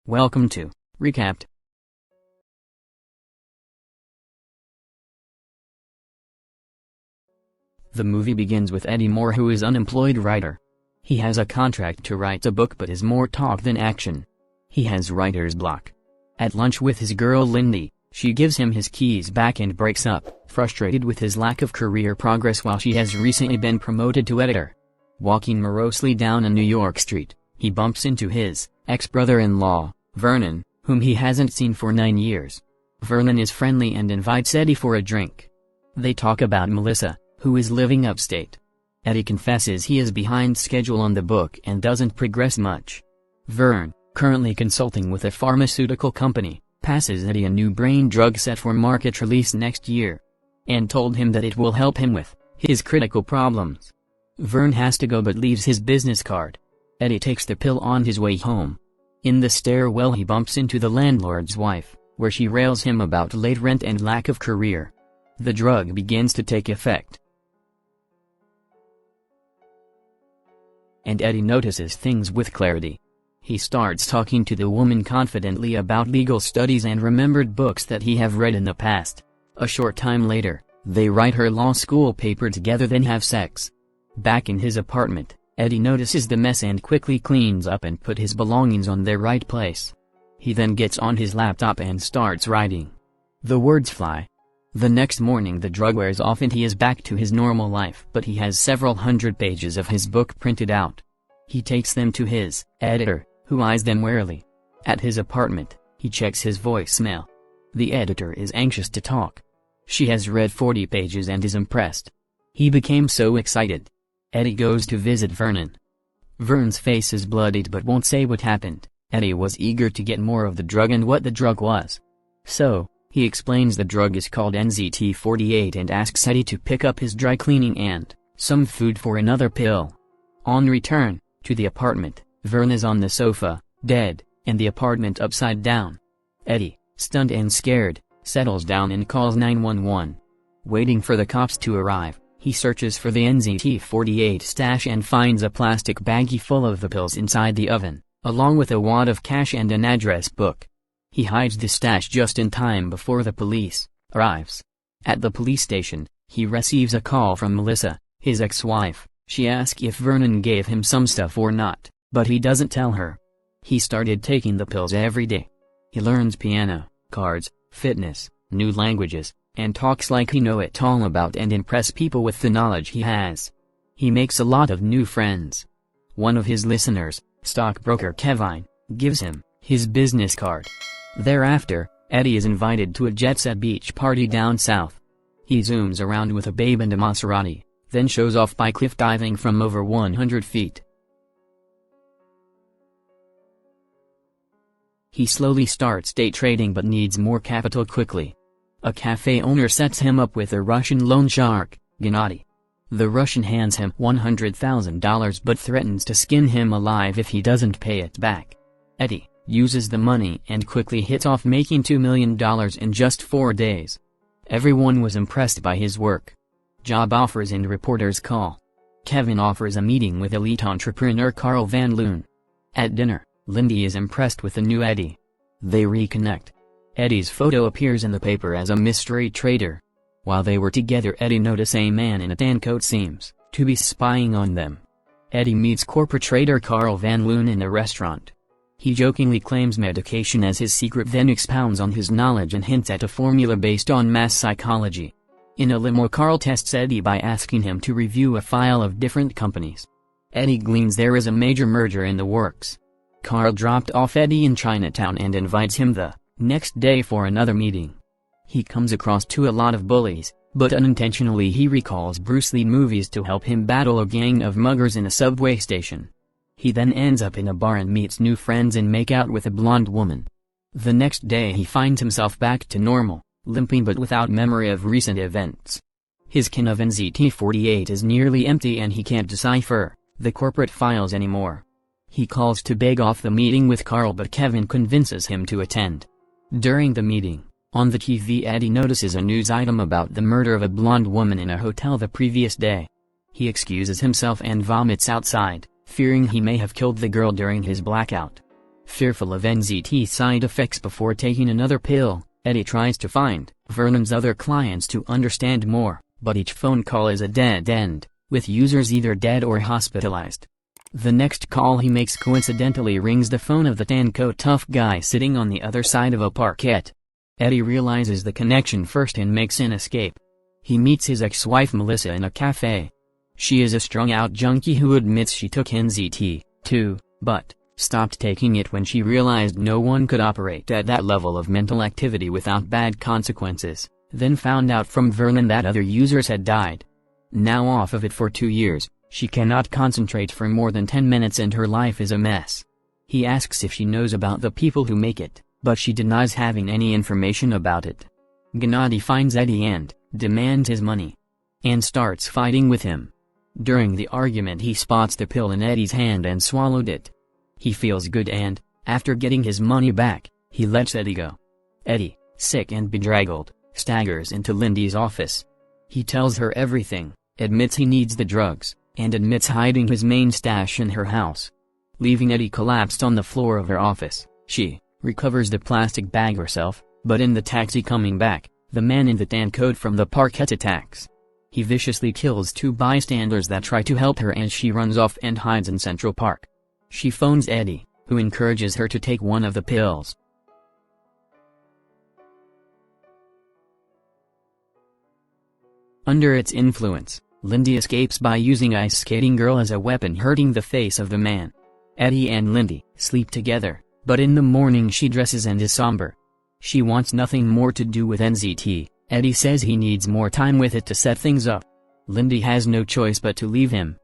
Welcome to Recapped. The movie begins with Eddie Moore, who is an unemployed writer. He has a contract to write a book but is more talk than action. He has writer's block. At lunch with his girl Lindy, she gives him his keys back and breaks up, frustrated with his lack of career progress while she has recently been promoted to editor. Walking morosely down a New York street, he bumps into his ex-brother-in-law, Vernon, whom he hasn't seen for 9 years. Vernon is friendly and invites Eddie for a drink. They talk about Melissa, who is living upstate. Eddie confesses he is behind schedule on the book and doesn't progress much. Vern, currently consulting with a pharmaceutical company, passes Eddie a new brain drug set for market release next year, and told him that it will help him with his critical problems. Vern has to go but leaves his business card. Eddie takes the pill on his way home. In the stairwell he bumps into the landlord's wife, where she rails him about late rent and lack of career. The drug begins to take effect, and Eddie notices things with clarity. He starts talking to the woman confidently about legal studies and remembered books that he have read in the past. A short time later, they write her law school paper together, then have sex. Back in his apartment, Eddie notices the mess and quickly cleans up and put his belongings on their right place. He then gets on his laptop and starts writing. The words fly. The next morning the drug wears off and he is back to his normal life, but he has several hundred pages of his book printed out. He takes them to his editor, who eyes them warily. At his apartment, he checks his voicemail. The editor is anxious to talk. She has read 40 pages and is impressed. He became so excited. Eddie goes to visit Vernon. Vern's face is bloodied but won't say what happened. Eddie was eager to get more of the drug and what the drug was. So, he explains the drug is called NZT-48 and asks Eddie to pick up his dry cleaning and some food for another pill. On return to the apartment, Vern is on the sofa, dead, and the apartment upside down. Eddie, stunned and scared, settles down and calls 911. Waiting for the cops to arrive, he searches for the NZT-48 stash and finds a plastic baggie full of the pills inside the oven, along with a wad of cash and an address book. He hides the stash just in time before the police arrives. At the police station, he receives a call from Melissa, his ex-wife. She asks if Vernon gave him some stuff or not, but he doesn't tell her. He started taking the pills every day. He learns piano, cards, fitness, new languages, and talks like he know it all about and impress people with the knowledge he has. He makes a lot of new friends. One of his listeners, stockbroker Kevin, gives him his business card. Thereafter, Eddie is invited to a jet-set beach party down south. He zooms around with a babe and a Maserati, then shows off by cliff diving from over 100 feet. He slowly starts day trading but needs more capital quickly. A cafe owner sets him up with a Russian loan shark, Gennady. The Russian hands him $100,000 but threatens to skin him alive if he doesn't pay it back. Eddie uses the money and quickly hits off, making $2 million in just 4 days. Everyone was impressed by his work. Job offers and reporters call. Kevin offers a meeting with elite entrepreneur Carl Van Loon. At dinner, Lindy is impressed with the new Eddie. They reconnect. Eddie's photo appears in the paper as a mystery trader. While they were together, Eddie notices a man in a tan coat seems to be spying on them. Eddie meets corporate trader Carl Van Loon in a restaurant. He jokingly claims medication as his secret, then expounds on his knowledge and hints at a formula based on mass psychology. In a limo, Carl tests Eddie by asking him to review a file of different companies. Eddie gleans there is a major merger in the works. Carl dropped off Eddie in Chinatown and invites him the next day for another meeting. He comes across a lot of bullies, but unintentionally he recalls Bruce Lee movies to help him battle a gang of muggers in a subway station. He then ends up in a bar and meets new friends and make out with a blonde woman. The next day he finds himself back to normal, limping but without memory of recent events. His can of NZT-48 is nearly empty and he can't decipher the corporate files anymore. He calls to beg off the meeting with Carl, but Kevin convinces him to attend. During the meeting, on the TV, Eddie notices a news item about the murder of a blonde woman in a hotel the previous day. He excuses himself and vomits outside, fearing he may have killed the girl during his blackout. Fearful of NZT side effects before taking another pill, Eddie tries to find Vernon's other clients to understand more, but each phone call is a dead end, with users either dead or hospitalized. The next call he makes coincidentally rings the phone of the tan-coat tough guy sitting on the other side of a parquet. Eddie realizes the connection first and makes an escape. He meets his ex-wife Melissa in a cafe. She is a strung-out junkie who admits she took NZT, too, but stopped taking it when she realized no one could operate at that level of mental activity without bad consequences, then found out from Vernon that other users had died. Now off of it for 2 years, she cannot concentrate for more than 10 minutes and her life is a mess. He asks if she knows about the people who make it, but she denies having any information about it. Gennady finds Eddie and demands his money, and starts fighting with him. During the argument he spots the pill in Eddie's hand and swallowed it. He feels good and, after getting his money back, he lets Eddie go. Eddie, sick and bedraggled, staggers into Lindy's office. He tells her everything, admits he needs the drugs, and admits hiding his main stash in her house. Leaving Eddie collapsed on the floor of her office, she recovers the plastic bag herself, but in the taxi coming back, the man in the tan coat from the parquet attacks. He viciously kills 2 bystanders that try to help her and she runs off and hides in Central Park. She phones Eddie, who encourages her to take one of the pills. Under its influence, Lindy escapes by using Ice Skating Girl as a weapon, hurting the face of the man. Eddie and Lindy sleep together, but in the morning she dresses and is somber. She wants nothing more to do with NZT. Eddie says he needs more time with it to set things up. Lindy has no choice but to leave him.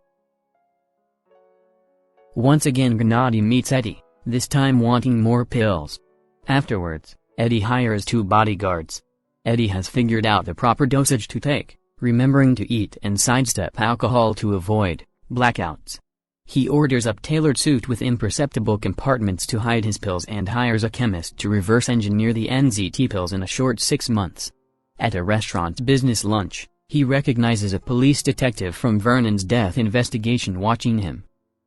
Once again Gennady meets Eddie, this time wanting more pills. Afterwards, Eddie hires 2 bodyguards. Eddie has figured out the proper dosage to take, remembering to eat and sidestep alcohol to avoid blackouts. He orders a tailored suit with imperceptible compartments to hide his pills and hires a chemist to reverse engineer the NZT pills in a short 6 months. At a restaurant business lunch, he recognizes a police detective from Vernon's death investigation watching him.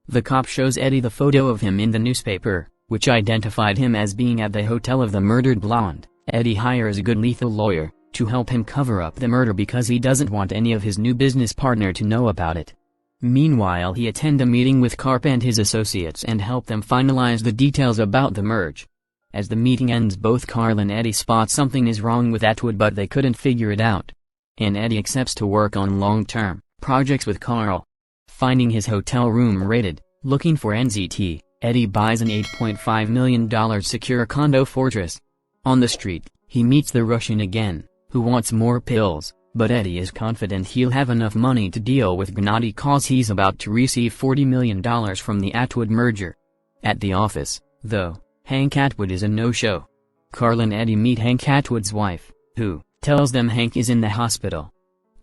The cop shows Eddie the photo of him in the newspaper, which identified him as being at the hotel of the murdered blonde. Eddie hires a good lethal lawyer to help him cover up the murder because he doesn't want any of his new business partner to know about it. Meanwhile he attends a meeting with Karp and his associates and help them finalize the details about the merge. As the meeting ends both Carl and Eddie spot something is wrong with Atwood but they couldn't figure it out. And Eddie accepts to work on long-term projects with Carl. Finding his hotel room raided, looking for NZT, Eddie buys an $8.5 million secure condo fortress. On the street, he meets the Russian again, who wants more pills, but Eddie is confident he'll have enough money to deal with Gennady cause he's about to receive $40 million from the Atwood merger. At the office, though, Hank Atwood is a no-show. Carl and Eddie meet Hank Atwood's wife, who tells them Hank is in the hospital.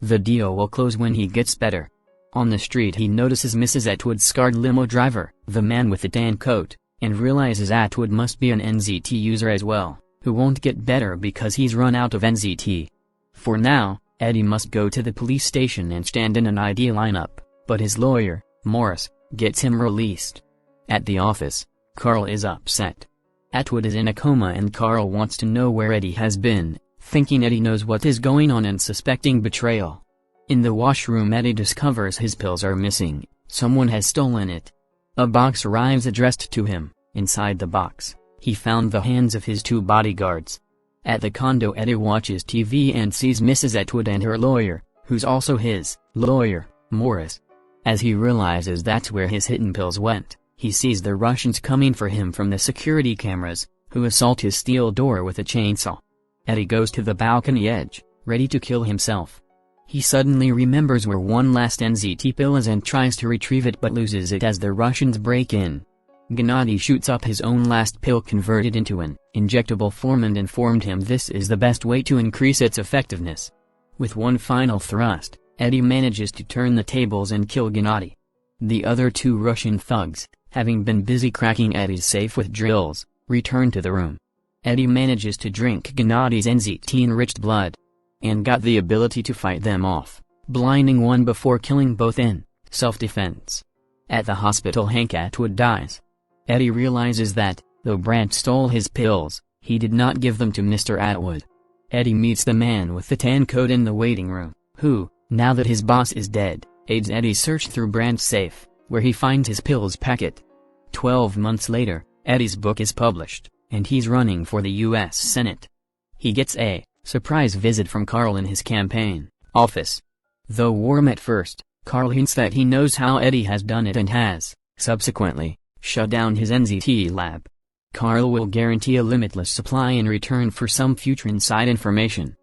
The deal will close when he gets better. On the street he notices Mrs. Atwood's scarred limo driver, the man with the tan coat, and realizes Atwood must be an NZT user as well, who won't get better because he's run out of NZT. For now, Eddie must go to the police station and stand in an ID lineup, but his lawyer, Morris, gets him released. At the office, Carl is upset. Atwood is in a coma and Carl wants to know where Eddie has been, thinking Eddie knows what is going on and suspecting betrayal. In the washroom Eddie discovers his pills are missing, someone has stolen it. A box arrives addressed to him. Inside the box, he found the hands of his 2 bodyguards. At the condo Eddie watches TV and sees Mrs. Atwood and her lawyer, who's also his lawyer, Morris. As he realizes that's where his hidden pills went, he sees the Russians coming for him from the security cameras, who assault his steel door with a chainsaw. Eddie goes to the balcony edge, ready to kill himself. He suddenly remembers where one last NZT pill is and tries to retrieve it but loses it as the Russians break in. Gennady shoots up his own last pill converted into an injectable form and informed him this is the best way to increase its effectiveness. With one final thrust, Eddie manages to turn the tables and kill Gennady. The other 2 Russian thugs, having been busy cracking Eddie's safe with drills, return to the room. Eddie manages to drink Gennady's NZT-enriched blood, and got the ability to fight them off, blinding one before killing both in self-defense. At the hospital Hank Atwood dies. Eddie realizes that Though Brandt stole his pills, he did not give them to Mr. Atwood. Eddie meets the man with the tan coat in the waiting room, who, now that his boss is dead, aids Eddie's search through Brandt's safe, where he finds his pills packet. 12 months later, Eddie's book is published, and he's running for the U.S. Senate. He gets a surprise visit from Carl in his campaign office. Though warm at first, Carl hints that he knows how Eddie has done it and has, subsequently, shut down his NZT lab. Carl will guarantee a limitless supply in return for some future inside information.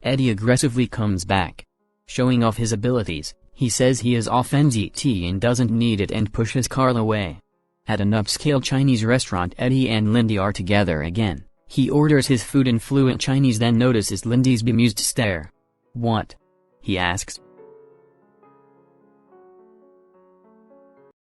Eddie aggressively comes back. Showing off his abilities, he says he is off NZT and doesn't need it and pushes Carl away. At an upscale Chinese restaurant, Eddie and Lindy are together again. He orders his food in fluent Chinese, then notices Lindy's bemused stare. "What?" he asks.